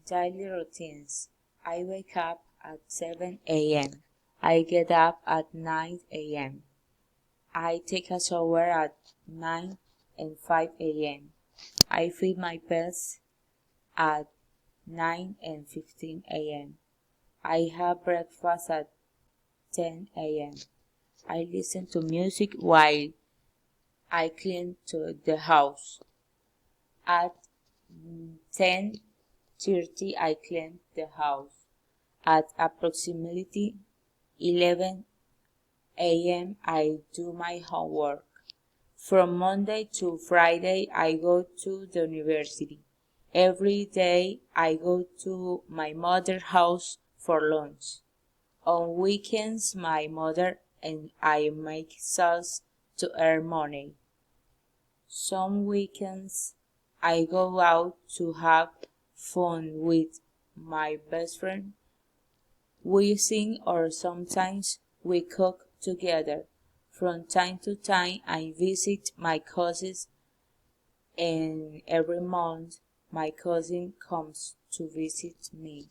Daily routines. I wake up at 7 a.m. I get up at 9 a.m. I take a shower at 9 and 5 a.m. I feed my pets at 9 and 15 a.m. I have breakfast at 10 a.m. I listen to music while I clean to the house. At 10:30 I clean the house. At approximately 11 a.m. I do my homework. From Monday to Friday I go to the university. Every day I go to my mother's house for lunch. On weekends my mother and I make sales to earn money. Some weekends I go out to have fun with my best friend. We sing or sometimes we cook together. From time to time I visit my cousins, and every month my cousin comes to visit me.